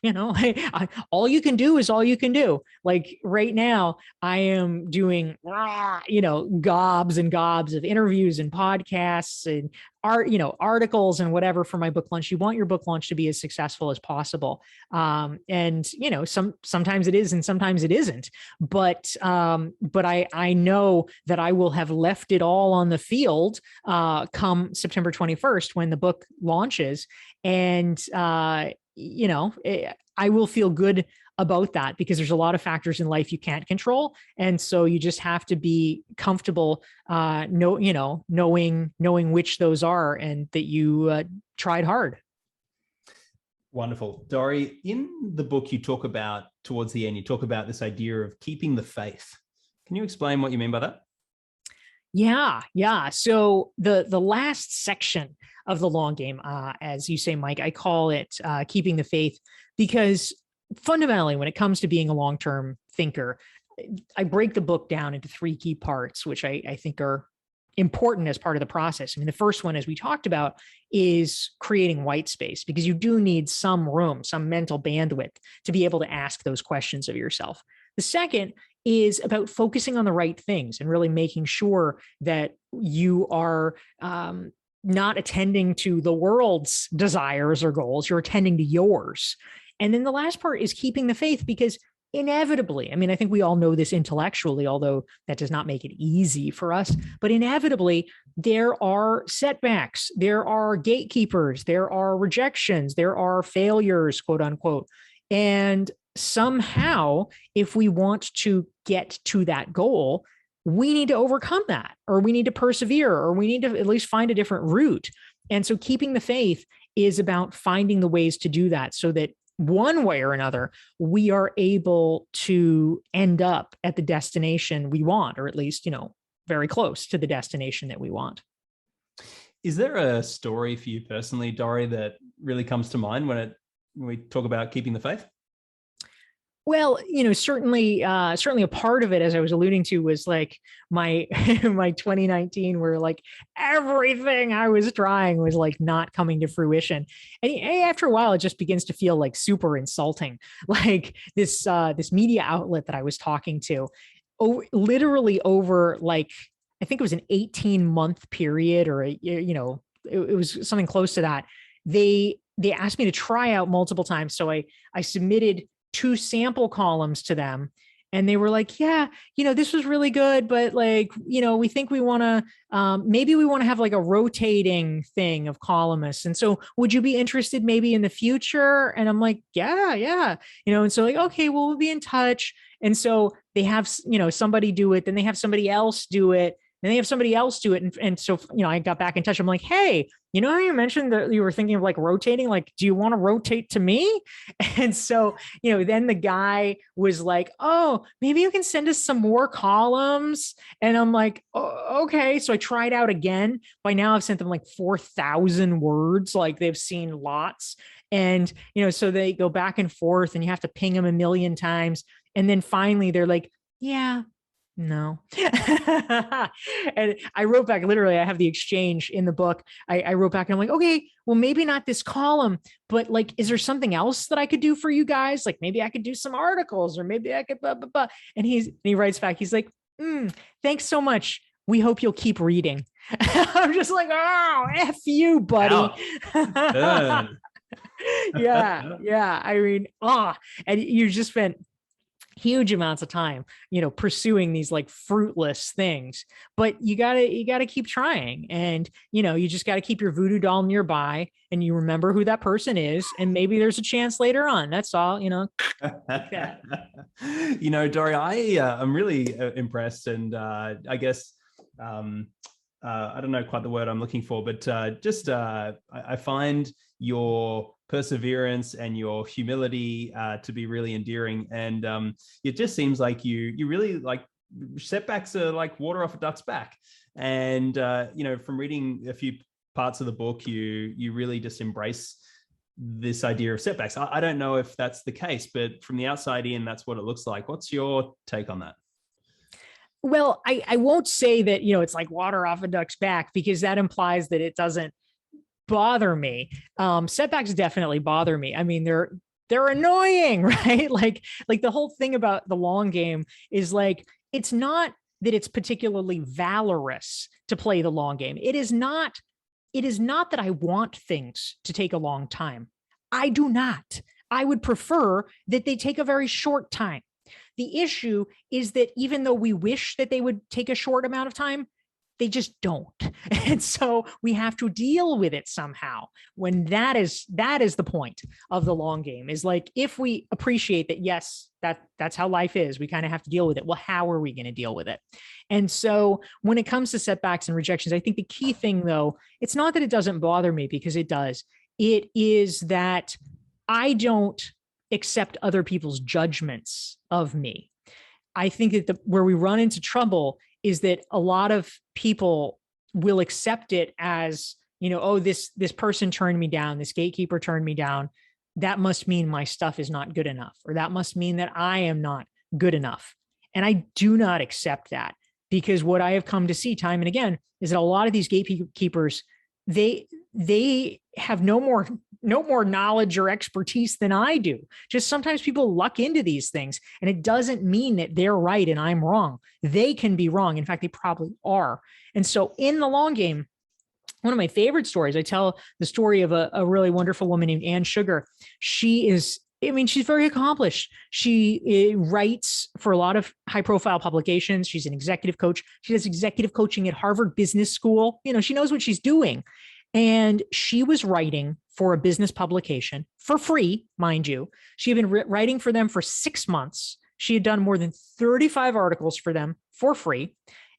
all you can do is all you can do. Like right now, I am doing, gobs and gobs of interviews and podcasts and articles and whatever for my book launch. You want your book launch to be as successful as possible. And sometimes it is and sometimes it isn't. But I know that I will have left it all on the field come September 21st when the book launches. And I will feel good about that because there's a lot of factors in life you can't control. And so you just have to be comfortable, knowing which those are and that you tried hard.
Wonderful. Dorie, in the book, you talk about, towards the end, you talk about this idea of keeping the faith. Can you explain what you mean by that?
Yeah. So the last section of the long game, as you say, Mike, I call it keeping the faith, because fundamentally, when it comes to being a long-term thinker, I break the book down into three key parts, which I think are important as part of the process. I mean, the first one, as we talked about, is creating white space, because you do need some room, some mental bandwidth to be able to ask those questions of yourself. The second is about focusing on the right things and really making sure that you are not attending to the world's desires or goals, you're attending to yours. And then the last part is keeping the faith, because inevitably, I mean, I think we all know this intellectually, although that does not make it easy for us, but inevitably there are setbacks, there are gatekeepers, there are rejections, there are failures, quote unquote. And somehow, if we want to get to that goal, we need to overcome that, or we need to persevere, or we need to at least find a different route. And so keeping the faith is about finding the ways to do that, so that one way or another, we are able to end up at the destination we want, or at least, very close to the destination that we want.
Is there a story for you personally, Dorie, that really comes to mind when we talk about keeping the faith?
Well, certainly a part of it, as I was alluding to, was like my 2019, where like everything I was trying was like not coming to fruition. And after a while, it just begins to feel like super insulting. Like this media outlet that I was talking to, literally over like, I think it was an 18-month period, or it was something close to that. They asked me to try out multiple times. So I submitted 2 sample columns to them, and they were like, yeah, this was really good, but like, we think we want to, maybe we want to have like a rotating thing of columnists. And so would you be interested maybe in the future? And I'm like, yeah. And so like, okay, well, we'll be in touch. And so they have, somebody do it, then they have somebody else do it. And they have somebody else do it. And so, I got back in touch. I'm like, hey, how you mentioned that you were thinking of like rotating? Like, do you want to rotate to me? And so, then the guy was like, oh, maybe you can send us some more columns. And I'm like, oh, okay. So I tried out again. By now I've sent them like 4,000 words. Like they've seen lots. And, so they go back and forth and you have to ping them a million times. And then finally they're like, yeah, no. And I wrote back, literally, I have the exchange in the book. I wrote back and I'm like, okay, well, maybe not this column, but like, is there something else that I could do for you guys? Like maybe I could do some articles, or maybe I could blah, blah, blah. And he writes back, he's like, thanks so much. we hope you'll keep reading. I'm just like, oh, F you, buddy. Yeah. I mean, and you just spent huge amounts of time, pursuing these like fruitless things, but you gotta keep trying. And, you just got to keep your voodoo doll nearby and you remember who that person is. And maybe there's a chance later on. That's all, like that.
Dorie, I'm really impressed. And I guess, I don't know quite the word I'm looking for, but I find your perseverance and your humility to be really endearing. And it just seems like you really like setbacks are like water off a duck's back. And, from reading a few parts of the book, you really just embrace this idea of setbacks. I don't know if that's the case, but from the outside in, that's what it looks like. What's your take on that?
Well, I won't say that, it's like water off a duck's back, because that implies that it doesn't bother me. Setbacks definitely bother me. I mean, they're annoying, right? Like the whole thing about the long game is like, it's not that it's particularly valorous to play the long game. It is not that I want things to take a long time. I do not. I would prefer that they take a very short time. The issue is that even though we wish that they would take a short amount of time, they just don't. And so we have to deal with it somehow, when that is the point of the long game, is like, if we appreciate that, yes, that's how life is, we kind of have to deal with it. Well, how are we going to deal with it? And so when it comes to setbacks and rejections, I think the key thing, though, it's not that it doesn't bother me, because it does. It is that I don't accept other people's judgments of me. I think that where we run into trouble is that a lot of people will accept it as, oh, this person turned me down, this gatekeeper turned me down. That must mean my stuff is not good enough, or that must mean that I am not good enough. And I do not accept that, because what I have come to see time and again is that a lot of these gatekeepers, they have no more knowledge or expertise than I do. Just sometimes people luck into these things, and it doesn't mean that they're right and I'm wrong. They can be wrong. In fact, they probably are. And so in the long game, one of my favorite stories, I tell the story of a really wonderful woman named Ann Sugar. She's very accomplished. She writes for a lot of high profile publications. She's an executive coach. She does executive coaching at Harvard Business School. She knows what she's doing. And she was writing for a business publication for free, mind you. She had been writing for them for 6 months. She had done more than 35 articles for them for free.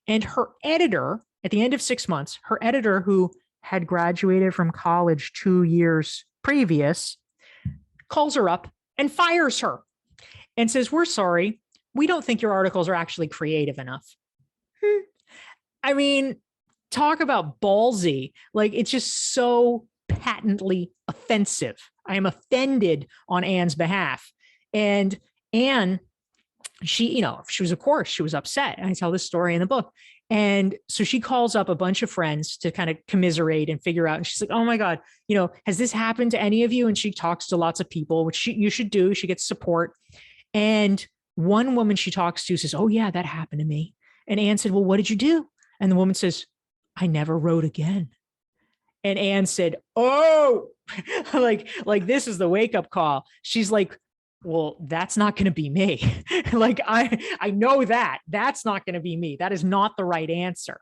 And her editor, at the end of 6 months, her editor, who had graduated from college 2 years previous, calls her up and fires her and says, "We're sorry. We don't think your articles are actually creative enough." I mean, talk about ballsy. Like, it's just so patently offensive. I am offended on Anne's behalf. And Anne, she was upset. And I tell this story in the book. And so she calls up a bunch of friends to kind of commiserate and figure out. And she's like, "Oh my God, has this happened to any of you?" And she talks to lots of people, which you should do. She gets support. And one woman she talks to says, "Oh yeah, that happened to me." And Anne said, "Well, what did you do?" And the woman says, "I never wrote again." And Anne said, "Oh," like this is the wake up call. She's like, "Well, that's not going to be me." Like, I know that's not going to be me. That is not the right answer.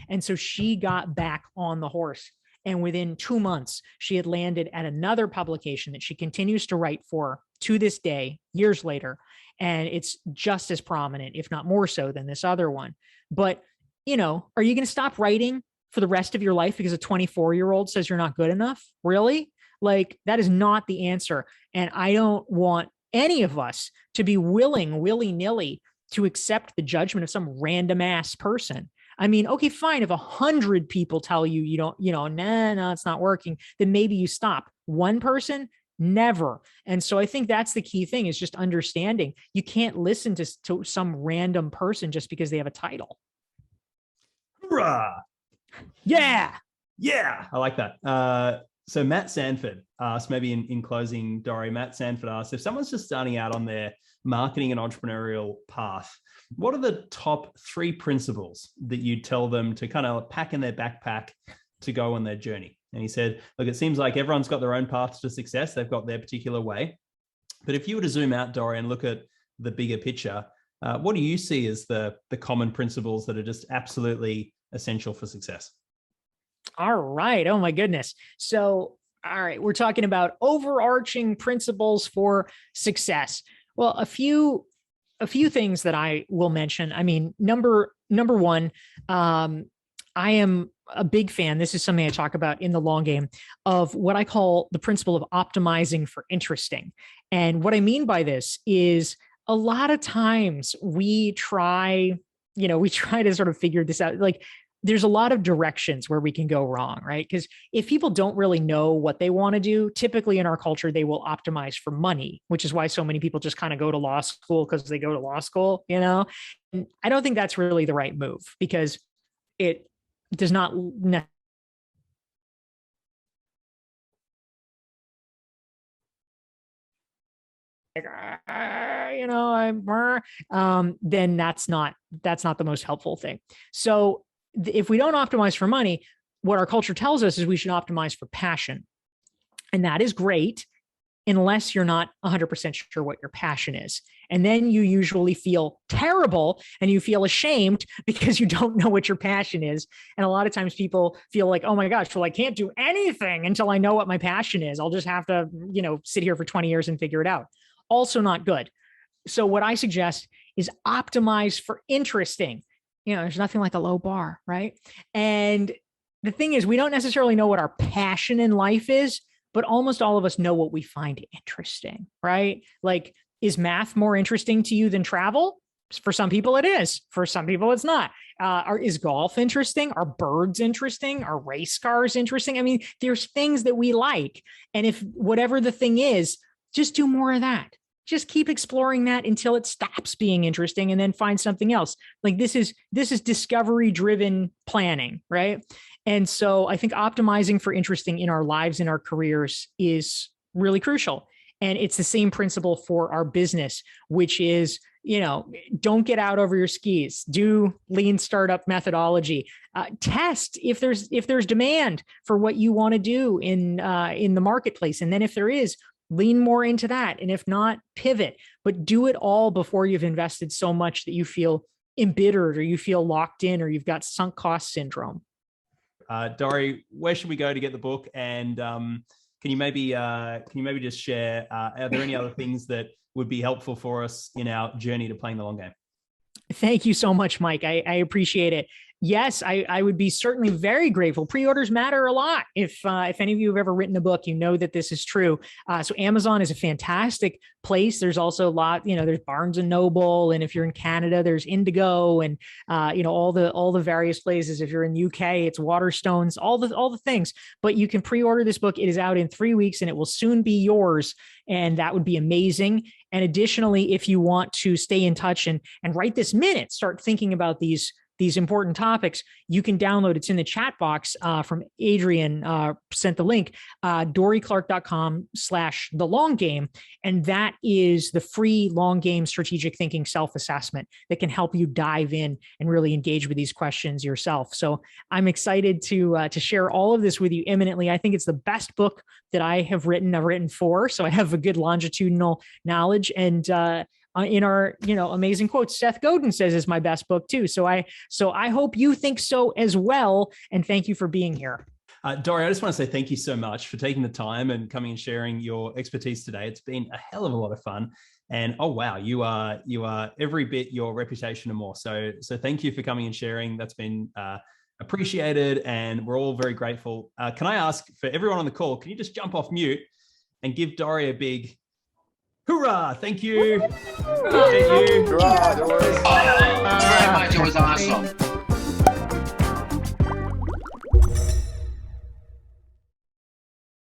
And so she got back on the horse. And within 2 months, she had landed at another publication that she continues to write for to this day, years later. And it's just as prominent, if not more so, than this other one. But, are you going to stop writing for the rest of your life because a 24-year-old says you're not good enough? Really? Like, that is not the answer. And I don't want any of us to be willing, willy-nilly, to accept the judgment of some random ass person. I mean, okay, fine. If 100 people tell you don't, no, it's not working, then maybe you stop. One person, never. And so I think that's the key thing, is just understanding you can't listen to some random person just because they have a title.
Hoorah!
Yeah.
Yeah. I like that. So Matt Sanford asked, maybe in closing, Dorie, Matt Sanford asked, if someone's just starting out on their marketing and entrepreneurial path, what are the top 3 principles that you tell them to kind of pack in their backpack to go on their journey? And he said, look, it seems like everyone's got their own path to success. They've got their particular way. But if you were to zoom out, Dorie, and look at the bigger picture, what do you see as the common principles that are just absolutely essential for success?
All right. Oh my goodness. So, all right, we're talking about overarching principles for success. Well, a few things that I will mention. I mean, number one, I am a big fan. This is something I talk about in the long game, of what I call the principle of optimizing for interesting. And what I mean by this is, a lot of times we try to sort of figure this out. Like, there's a lot of directions where we can go wrong, right? Because if people don't really know what they want to do, typically in our culture, they will optimize for money, which is why so many people just kind of go to law school because they go to law school, And I don't think that's really the right move, because it does not then that's not the most helpful thing. So if we don't optimize for money, what our culture tells us is we should optimize for passion. And that is great, unless you're not 100% sure what your passion is. And then you usually feel terrible and you feel ashamed because you don't know what your passion is. And a lot of times people feel like, oh my gosh, well, I can't do anything until I know what my passion is. I'll just have to, sit here for 20 years and figure it out. Also not good. So what I suggest is optimize for interesting. There's nothing like a low bar, right? And the thing is, we don't necessarily know what our passion in life is, but almost all of us know what we find interesting, right? Like, is math more interesting to you than travel? For some people it is. For some people it's not. Is golf interesting? Are birds interesting? Are race cars interesting? I mean, there's things that we like. And if whatever the thing is, just do more of that. Just keep exploring that until it stops being interesting, and then find something else. Like, this is discovery-driven planning, right? And so I think optimizing for interesting in our lives and our careers is really crucial. And it's the same principle for our business, which is, don't get out over your skis. Do lean startup methodology. Test if there's demand for what you want to do in the marketplace, and then if there is, lean more into that. And if not, pivot. But do it all before you've invested so much that you feel embittered, or you feel locked in, or you've got sunk cost syndrome.
Dorie, where should we go to get the book? And can you maybe just share, are there any other things that would be helpful for us in our journey to playing the long game?
Thank you so much, Mike. I appreciate it. Yes, I would be certainly very grateful. Pre-orders matter a lot. If any of you have ever written a book, you know that this is true. So Amazon is a fantastic place. There's also a lot, there's Barnes and Noble, and if you're in Canada, there's Indigo, and all the various places. If you're in UK, it's Waterstones, all the things. But you can pre-order this book. It is out in 3 weeks, and it will soon be yours, and that would be amazing. And additionally, if you want to stay in touch and right this minute start thinking about these important topics, you can download. It's in the chat box from Adrian, sent the link, DorieClark.com/thelonggame. And that is the free long game strategic thinking self-assessment that can help you dive in and really engage with these questions yourself. So I'm excited to share all of this with you imminently. I think it's the best book that I've written 4. So I have a good longitudinal knowledge, and in our, amazing quotes, Seth Godin says is my best book too. So I hope you think so as well. And thank you for being here.
Dorie, I just want to say thank you so much for taking the time and coming and sharing your expertise today. It's been a hell of a lot of fun. And oh wow, you are every bit your reputation and more. So thank you for coming and sharing. That's been appreciated, and we're all very grateful. Can I ask for everyone on the call, can you just jump off mute and give Dorie a big hoorah? Thank you.
Hurrah, Dorie. Thank you very much. It was awesome.